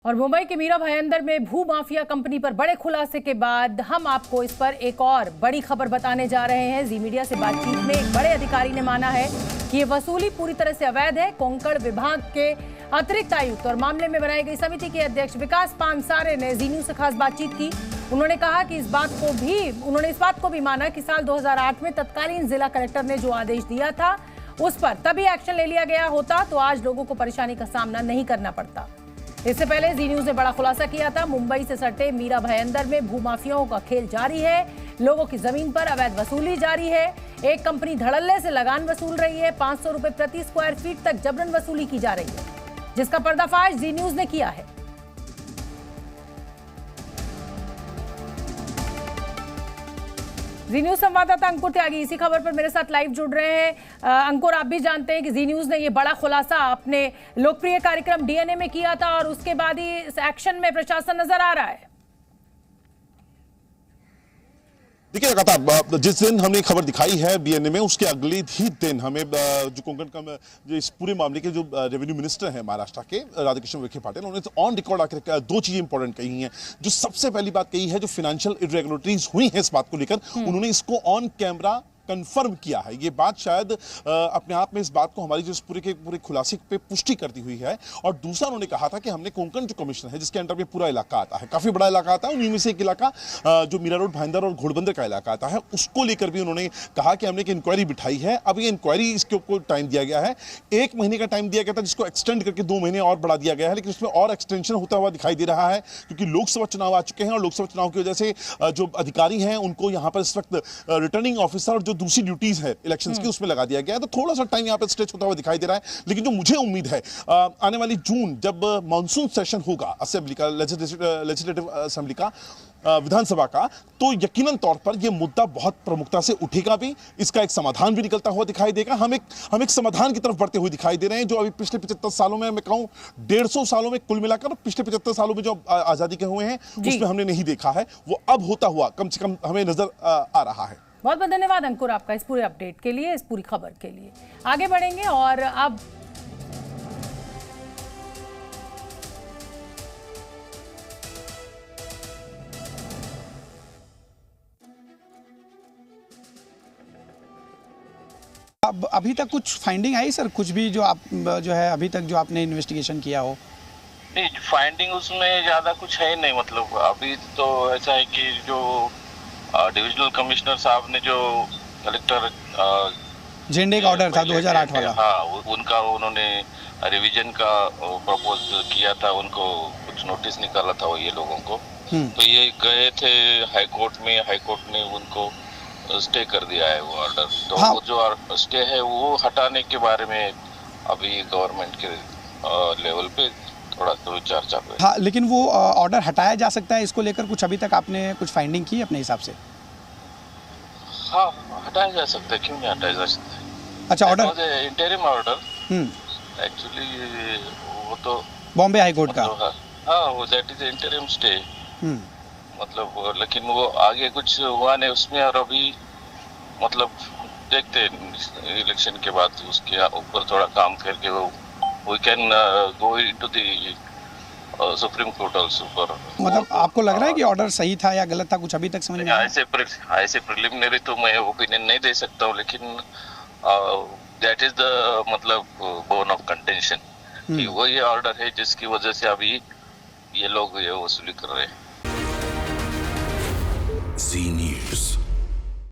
और मुंबई के मीरा भाईंदर में भू माफिया कंपनी पर बड़े खुलासे के बाद हम आपको इस पर एक और बड़ी खबर बताने जा रहे हैं। जी मीडिया से बातचीत में एक बड़े अधिकारी ने माना है कि ये वसूली पूरी तरह से अवैध है। कोंकण विभाग के अतिरिक्त आयुक्त और मामले में बनाई गई समिति के अध्यक्ष विकास पानसारे ने जी न्यूज से खास बातचीत की। उन्होंने कहा कि इस बात को भी माना कि साल 2008 में तत्कालीन जिला कलेक्टर ने जो आदेश दिया था उस पर तभी एक्शन ले लिया गया होता तो आज लोगों को परेशानी का सामना नहीं करना पड़ता। इससे पहले जी न्यूज ने बड़ा खुलासा किया था। मुंबई से सटे मीरा भाईंदर में भूमाफियाओं का खेल जारी है। लोगों की जमीन पर अवैध वसूली जारी है। एक कंपनी धड़ल्ले से लगान वसूल रही है। 500 रुपए प्रति स्क्वायर फीट तक जबरन वसूली की जा रही है, जिसका पर्दाफाश जी न्यूज ने किया है। जी न्यूज संवाददाता अंकुर त्यागी इसी खबर पर मेरे साथ लाइव जुड़ रहे हैं। अंकुर, आप भी जानते हैं कि जी न्यूज ने ये बड़ा खुलासा अपने लोकप्रिय कार्यक्रम डीएनए में किया था और उसके बाद ही इस एक्शन में प्रशासन नजर आ रहा है। देखिए लगातार जिस दिन हमने खबर दिखाई है डीएनए में, उसके अगले ही दिन हमें जो कोंकण का जो इस पूरे मामले के जो रेवेन्यू मिनिस्टर हैं महाराष्ट्र के राधाकृष्ण विखे पाटिल, उन्होंने ऑन रिकॉर्ड आकर दो चीजें इंपॉर्टेंट कही हैं। जो सबसे पहली बात कही है, जो फाइनेंशियल इरेगुलरिटीज हुई हैं इस बात को लेकर, उन्होंने इसको ऑन कैमरा कंफर्म किया है। ये बात शायद अपने आप में इस बात को हमारी जो पूरे खुलासे पे पुष्टि करती हुई है। और दूसरा उन्होंने कहा था कि हमने कोंकण जो कमिश्नर है, जिसके अंडर में पूरा इलाका आता है, काफी बड़ा इलाका आता है, उन्हीं में से एक इलाका जो मीरा रोड भाईंदर और घोड़बंदर का इलाका आता है, उसको लेकर भी उन्होंने कहा कि हमने एक इंक्वायरी बिठाई है। अब ये इंक्वायरी इसके ऊपर टाइम दिया गया है, 1 महीने का टाइम दिया गया था, जिसको एक्सटेंड करके 2 महीने और बढ़ा दिया गया है। लेकिन उसमें और एक्सटेंशन होता हुआ दिखाई दे रहा है, क्योंकि लोकसभा चुनाव आ चुके हैं और लोकसभा चुनाव की वजह से जो अधिकारी हैं उनको यहाँ पर इस वक्त रिटर्निंग ऑफिसर और जो दूसरी ड्यूटीज है इलेक्शंस की, उसमें लगा दिया गया है। तो थोड़ा सा टाइम यहाँ पे स्ट्रेच होता हुआ दिखाई दे रहा है। लेकिन जो मुझे उम्मीद है, आने वाली जून जब मॉनसून सेशन होगा असेंबली का, लेजिस्लेटिव असेंबली का, विधानसभा का, तो यकीनन तौर पर यह मुद्दा बहुत प्रमुखता से उठेगा भी। इसका एक समाधान भी निकलता हुआ दिखाई देगा। हम एक समाधान की तरफ बढ़ते हुए दिखाई दे रहे हैं, जो अभी पिछले 75 सालों में, मैं कहूं 150 सालों में कुल मिलाकर पिछले 75 सालों में जो आजादी के हुए हैं उसमें हमने नहीं देखा है, वो अब होता हुआ कम से कम हमें नजर आ रहा है। बहुत बहुत धन्यवाद अंकुर आपका इस पूरे अपडेट के लिए, इस पूरी खबर के लिए। आगे बढ़ेंगे और अब अब अभी तक कुछ फाइंडिंग आई सर? कुछ भी जो आप जो है अभी तक जो आपने इन्वेस्टिगेशन किया हो? नहीं, फाइंडिंग उसमें ज्यादा कुछ है नहीं। मतलब अभी तो ऐसा है कि जो डिविजनल कमिश्नर साहब ने जो कलेक्टर झंडे का ऑर्डर था 2008 वाला, हाँ, उनका उन्होंने रिवीजन का प्रपोज किया था, उनको कुछ नोटिस निकाला था वो ये लोगों को। तो ये गए थे हाई कोर्ट में, हाई कोर्ट ने उनको स्टे कर दिया है वो ऑर्डर। तो हाँ, वो जो स्टे है वो हटाने के बारे में अभी गवर्नमेंट के लेवल पे थोड़ा तो चर्चा पे। हाँ, लेकिन वो ऑर्डर हटाया जा सकता है, इसको लेकर कुछ अभी तक आपने कुछ फाइंडिंग की अपने हिसाब से? हाँ, हटाया जा सकता है, क्यों नहीं हटाया जा सकता है। अच्छा, ऑर्डर इंटरिम ऑर्डर एक्चुअली वो तो बॉम्बे हाई कोर्ट का, हाँ, वो दैट इज इंटरिम स्टे। मतलब लेकिन वो आगे कुछ हुआ नहीं उसमें, और अभी मतलब देखते इलेक्शन के बाद उसके ऊपर थोड़ा काम करके वो we can go into the Supreme Court also. पर मतलब आपको लग रहा है कि ऑर्डर सही था या गलत था, कुछ अभी तक समझ में आया? ऐसे प्रिलिमिनरी तो मैं ओपिनियन नहीं दे सकता हूँ, लेकिन दैट इज द मतलब बोन ऑफ कंटेंशन कि वो ये ऑर्डर है जिसकी वजह से अभी ये लोग ये वसूली कर रहे हैं। जी न्यूज़।